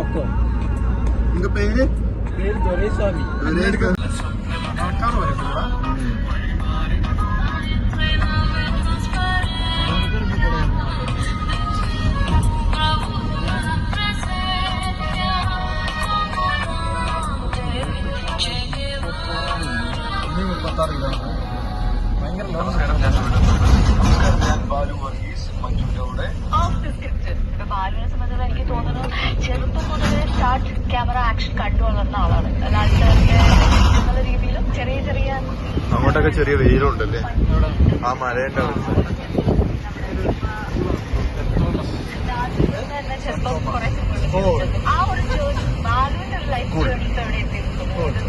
பக்கம். உங்க பேரு? பேரு துரைசாமி. ബാലുവിനെ സംബന്ധിച്ച് എനിക്ക് തോന്നുന്നു ചെറുപ്പം മുതൽ സ്റ്റാർട്ട് ക്യാമറ ആക്ഷൻ കണ്ടു വളർന്ന ആളാണ്. എന്നുള്ള രീതിയിലും ചെറിയ ചെറിയ അങ്ങോട്ടൊക്കെ ചെറിയ വെയിലുണ്ടല്ലേ ആ മഴേന്റെ തന്നെ ചെറുപ്പം കുറെ ആ ഒരു ജേർണി ബാലുവിന്റെ ഒരു ലൈഫ് ജേർണി എവിടെ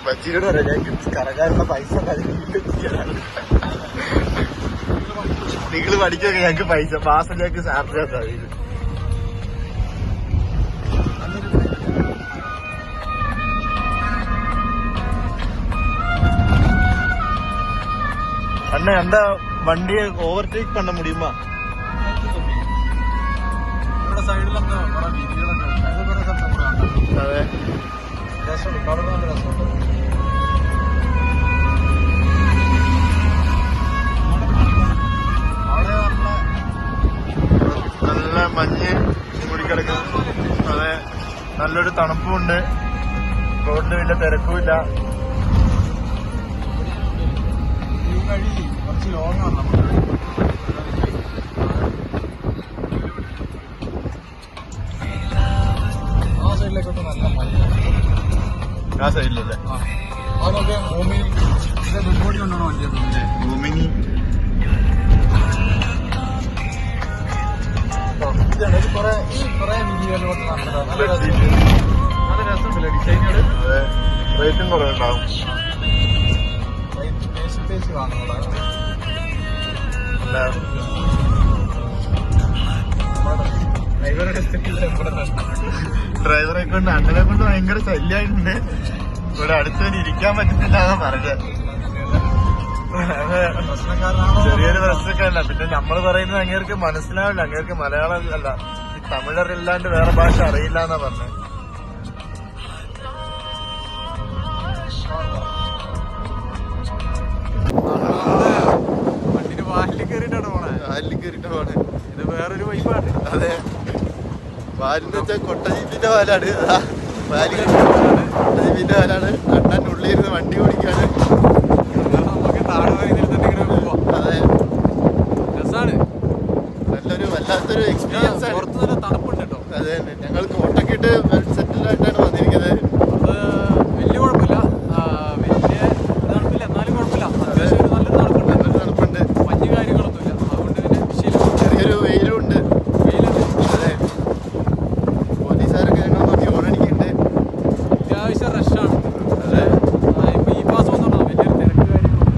ബജ്ജിയോട് പറയാം ഞങ്ങൾക്ക് കറങ്ങാനുള്ള പൈസ നിങ്ങൾ പഠിക്കൊക്കെ ഞങ്ങൾക്ക് പൈസ മാസം ഞങ്ങൾക്ക് ചാർജ് ചെയ്യാൻ அண்ணா அந்த வண்டியை ஓவர்டேக் பண்ண முடியுமா? അതെ നല്ല മഞ്ഞ് മൂടിക്കിടക്കുന്നു. അതെ നല്ലൊരു തണുപ്പുണ്ട്. റോഡിന് വലിയ തിരക്കുമില്ല. കുറച്ച് ലോങ്ങാണ് നമുക്ക്. ആ സൈഡിലേക്കൊക്കെ നല്ല മഞ്ഞ. ആ സൈഡിലല്ലേ അതൊക്കെ ഭൂമിനി മുൻപോടി കൊണ്ടാണോ വണ്ടി ഭൂമിനി കുറെ വീഡിയോയിലോട്ട് നല്ലതാണ്. നല്ല രസമുണ്ടല്ലേ ഡിസൈനുകൾ. അതെ റേറ്റും കുറെ ഉണ്ടാവും. പേശി വാങ്ങുന്നതാണ്. ഡ്രൈവറെ കൊണ്ട് അണ്ണനെ കൊണ്ട് ഭയങ്കര ശല്യമായിട്ടുണ്ട്. ഇവിടെ അടുത്തവന് ഇരിക്കാൻ പറ്റുന്നില്ല എന്നാ പറഞ്ഞത്. ചെറിയൊരു പ്രശ്നക്കാരല്ല. പിന്നെ നമ്മൾ പറയുന്നത് അങ്ങേർക്ക് മനസ്സിലാവില്ല. അങ്ങേർക്ക് മലയാളം അല്ല ഈ തമിഴറില്ലാണ്ട് വേറെ ഭാഷ അറിയില്ല എന്നാ പറഞ്ഞത്. വണ്ടിന് വാലിൽ കയറിയിട്ടാണ് പോണേ. ഇത് വേറൊരു വൈബാണ്. അതെ വാലെന്ന് വെച്ചാൽ കൊട്ടജീപ്പിന്റെ വാലാണ്. കൊട്ടജീപ്പിന്റെ വാലാണ്. അണ്ണൻ ഉള്ളിലിരുന്ന് വണ്ടി ഓടിക്കാണ്. നമുക്ക് നാട് വൈകുന്നേരത്തെ പോവാം. അതെ രസാണ്. നല്ലൊരു വല്ലാത്തൊരു എക്സ്പീരിയൻസ് ആണ്. പുറത്ത് നല്ല തണുപ്പുണ്ട് കേട്ടോ. അതെ തന്നെ ഞങ്ങൾ കോട്ടൊക്കെ ഇട്ട് സെറ്റിലായിട്ടാണ് വന്നിരിക്കുന്നത്. അത് വലിയ കുഴപ്പമില്ല. വലിയ തണുപ്പില്ല എന്നാലും കുഴപ്പമില്ല. അത്യാവശ്യം ഒരു നല്ലൊരു തണുപ്പുണ്ട്. നല്ലൊരു തണുപ്പുണ്ട്. മഞ്ഞ് കാര്യങ്ങളൊന്നുമില്ല. അതുകൊണ്ട് പിന്നെ വിഷയം ചെറിയൊരു വെയിലുണ്ട്. അതെ പോലീസുകാരൊക്കെ ഞങ്ങൾ നോക്കി ഓണടിക്കുന്നുണ്ട്. അത്യാവശ്യം റഷാണ്. അതെ ഇപ്പൊ ഈ പാസ് വന്നോണ്ടോ വലിയൊരു തിരക്ക് കാര്യങ്ങളൊന്നും.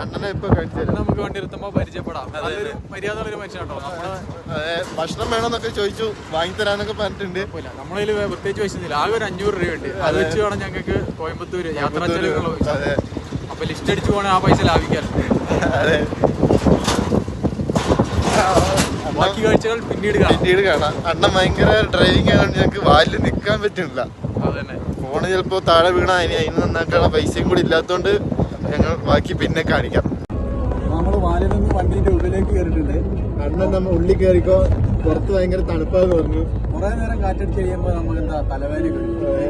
അണ്ണനെ ഇപ്പൊ കാണിച്ചു നമുക്ക് വണ്ടി നിർത്തുമ്പോ പരിചയപ്പെടാം. നല്ലൊരു മര്യാദയുള്ളൊരു മനുഷ്യനാട്ടോ. അതെ ഭക്ഷണം വേണമെന്നൊക്കെ ചോദിച്ചു വാങ്ങിത്തരാന്നൊക്കെ പറഞ്ഞിട്ടുണ്ട്. നമ്മളതിൽ പ്രത്യേകിച്ച് പൈസ ആകെ ഒരു 500 രൂപയുണ്ട്. അത് വെച്ച് വേണം ഞങ്ങൾക്ക് കോയമ്പത്തൂര് യാത്രാ ചെലവുകൾ. അപ്പൊ ലിസ്റ്റ് അടിച്ചു പോകണേ ആ പൈസ ലാഭിക്കാൻ. അതെ ബാക്കി കാഴ്ചകൾ പിന്നീട് കാണാം. അണ്ണൻ ഭയങ്കര ഡ്രൈവിംഗ് ആയതുകൊണ്ട് ഞങ്ങൾക്ക് വാലിൽ നിൽക്കാൻ പറ്റുന്നില്ല. അതന്നെ ഫോണ് ചിലപ്പോ താഴെ വീണ അതിന് നന്നാക്കാനുള്ള പൈസയും കൂടി ഇല്ലാത്തതുകൊണ്ട് ഞങ്ങൾ ബാക്കി പിന്നെ കാണിക്കാം. നമ്മള് വാലിൽ നിന്ന് വണ്ടിന്റെ ഉള്ളിലേക്ക് കയറിയിട്ടുണ്ട്. അണ്ണൻ നമ്മ ഉള്ളിൽ കയറിക്കോ പുറത്ത് ഭയങ്കര തണുപ്പാന്ന് പറഞ്ഞു. കുറെ നേരം കാറ്റടിച്ച് കഴിയുമ്പോ നമുക്ക് എന്താ തലവേദന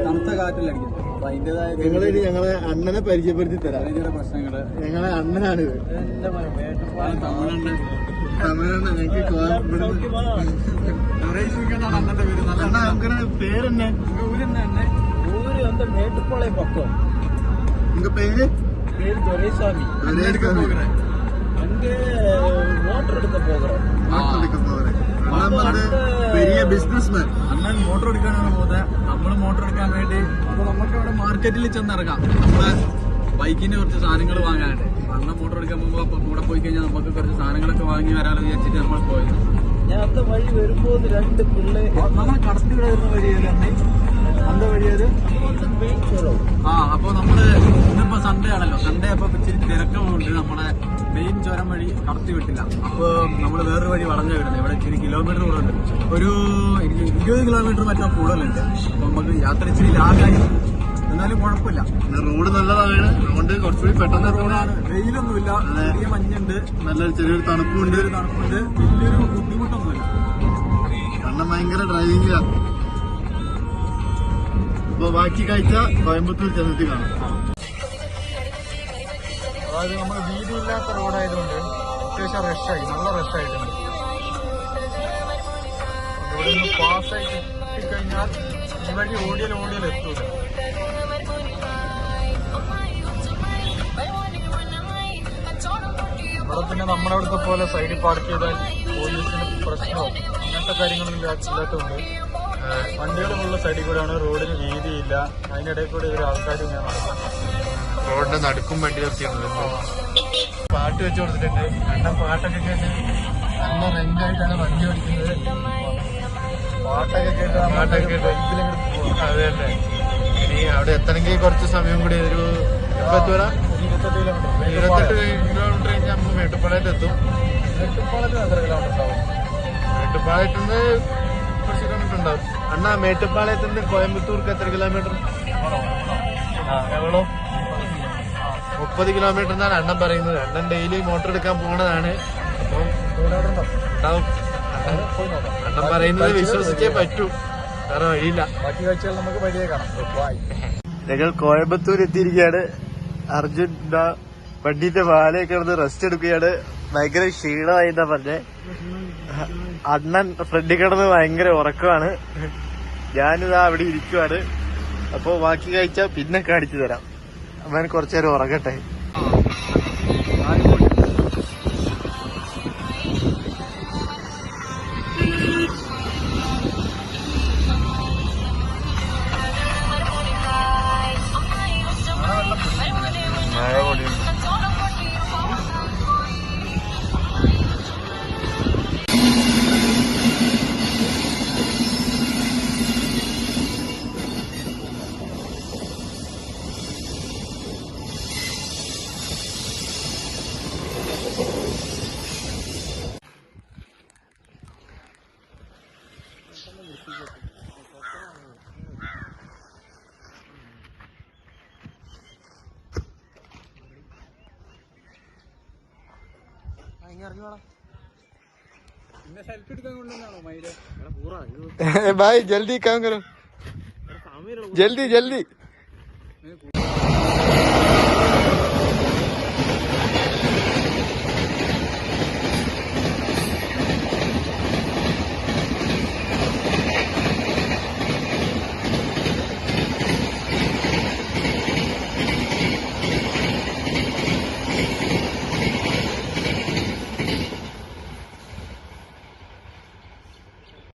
തണുത്ത കാറ്റിലടിക്കും. അപ്പൊ അതിന്റേതായ ഞങ്ങളിനി ഞങ്ങളെ അണ്ണനെ പരിചയപ്പെടുത്തി തരാം. പ്രശ്നങ്ങള് ഞങ്ങളെ അണ്ണനാണിത്. തമിഴണ്ണൻ ഞങ്ങൾക്ക് പേരെന്നെ ഊര് வந்து மேட்டுப்பாளையம் பக்கம். உங்க பேரு? பேரு துரைசாமி. அங்கே மோட்டர் எடுக்க போகிறோம். പെരിയ ബിസിനസ്മാൻ. അണ്ണൻ മോട്ടോർ എടുക്കാനാണ് പോകുന്നത്. നമ്മള് മോട്ടോർ എടുക്കാൻ വേണ്ടി അപ്പൊ നമുക്ക് അവിടെ മാർക്കറ്റിൽ ചെന്നിറങ്ങാം. നമ്മളെ ബൈക്കിന്റെ കുറച്ച് സാധനങ്ങൾ വാങ്ങാനുണ്ട്. അണ്ണൻ മോട്ടോർ എടുക്കാൻ പോകുമ്പോ അപ്പൊ കൂടെ പോയി കഴിഞ്ഞാൽ നമുക്ക് കുറച്ച് സാധനങ്ങളൊക്കെ വാങ്ങി വരാമെന്ന് വിചാരിച്ചിട്ട് നമ്മൾ പോയത്. ഞാൻ അത്ത വഴി വരുമ്പോ രണ്ട് പിള്ളേർ നമ്മളെ കടത്തി വരുന്ന വഴിയല്ലേ അന്ത വഴിയത്. അപ്പൊ നമ്മള് ഇന്നിപ്പോ സൺഡേ ആണല്ലോ. സൺഡേ അപ്പൊ ഇച്ചിരി തിരക്കുണ്ട്. നമ്മുടെ മെയിൻ ചുരം വഴി കടത്തി വിട്ടില്ല. അപ്പൊ നമ്മള് വേറൊരു വഴി വളഞ്ഞു വിടുന്നത്. ഇവിടെ ഇച്ചിരി കിലോമീറ്റർ കൂടുതലുണ്ട്. ഒരു 20 കിലോമീറ്റർ മറ്റോ കൂടുതലുണ്ട്. അപ്പൊ നമുക്ക് യാത്ര ഇച്ചിരി ലാഗായി. എന്നാലും കുഴപ്പമില്ല. റോഡ് നല്ലതാണ്. അതുകൊണ്ട് കുറച്ചുകൂടി പെട്ടെന്ന് റോഡാണ്. വെയിലൊന്നുമില്ല. ചെറിയ മഞ്ഞുണ്ട്. നല്ലൊരു ചെറിയൊരു തണുപ്പുണ്ട്. തണുപ്പുണ്ട്. വലിയൊരു ബുദ്ധിമുട്ടൊന്നുമില്ല. കാരണം ഭയങ്കര ഡ്രൈവിംഗിലാ. അപ്പൊ ബാക്കി കാഴ്ച കോയമ്പത്തൂർ ചെന്നിട്ട് കാണാം. അതായത് നമ്മൾ വീതിയില്ലാത്ത റോഡായതുകൊണ്ട് അത്യാവശ്യം റഷായി. നല്ല റഷായിട്ടുണ്ട്. ഇവിടെ നിന്ന് പാസ്സായി കിട്ടിക്കഴിഞ്ഞാൽ ഈ വഴി ഓടിയാൽ എത്തൂല. ഇവിടെ പിന്നെ നമ്മുടെ അവിടുത്തെ പോലെ സൈഡിൽ പാർക്ക് ചെയ്താൽ പോലീസിന് പ്രശ്നമോ അങ്ങനത്തെ കാര്യങ്ങളൊന്നും ഇല്ലാത്തതുകൊണ്ട് വണ്ടികളുമുള്ള സൈഡിൽ കൂടെയാണ്. റോഡിന് വീതിയില്ല. അതിനിടയിൽ കൂടെ ഒരു ആൾക്കാർ ഇങ്ങനെ നടക്കാം. റോഡിന്റെ നടുക്കും വണ്ടി നിർത്തിയാണ്. പാട്ട് വെച്ച് കൊടുത്തിട്ടുണ്ട്. അണ്ണൻ പാട്ടൊക്കെ കേട്ട് നല്ല റെന്റായിട്ടാണ് വണ്ടി ഓടിക്കുന്നത്. പാട്ടൊക്കെ കേട്ട് ബൈക്കിലങ്ങോട്ട് പോവാം. അതെ തന്നെ. ഇനി അവിടെ എത്തണമെങ്കിൽ കുറച്ച് സമയം കൂടി ഒരു 28 കിലോമീറ്റർ കഴിഞ്ഞാൽ നമുക്ക് മേട്ടുപ്പാളയത്ത് എത്തും. മേട്ടുപ്പാളയത്ത് എത്ര കിലോമീറ്റർ ഉണ്ടാവും? മേട്ടുപ്പാളയത്ത് നിന്ന് കുറച്ച് കിലോമീറ്റർ ഉണ്ടാവും. അണ്ണാ മേട്ടുപ്പാളയത്ത് നിന്ന് കോയമ്പത്തൂർക്ക് എത്ര കിലോമീറ്റർ? എവളോ 30 കിലോമീറ്റർ എന്നാണ് അണ്ണൻ പറയുന്നത്. അണ്ണൻ ഡെയിലി മോട്ടർ എടുക്കാൻ പോണതാണ്. അപ്പം ഉണ്ടാവും. അണ്ണൻ പറയുന്നത് വിശ്വസിച്ചേ പറ്റൂ. വേറെ വഴിയില്ല. ബാക്കി കാഴ്ചകൾ നമുക്ക് വഴിയെ കാണാം. ഞങ്ങൾ കോയമ്പത്തൂർ എത്തിയിരിക്കുകയാണ്. അർജുൻ വണ്ടിന്റെ വാലയൊക്കെ കിടന്ന് റെസ്റ്റ് എടുക്കുകയാണ്. ഭയങ്കര ക്ഷീണമായി എന്നാ പറഞ്ഞേ. അണ്ണൻ ഫ്രണ്ടിൽ കിടന്ന് ഭയങ്കര ഉറക്കമാണ്. ഞാനിതാ അവിടെ ഇരിക്കുവാണ്. അപ്പൊ ബാക്കി കാഴ്ച പിന്നെ കാണിച്ചു തരാം. അവൻ കുറച്ചു നേരം ഉറങ്ങട്ടെ. മഴ പൊടിയുണ്ട്. सेल्फी भाई जल्दी काम करो. जल्दी जल्दी.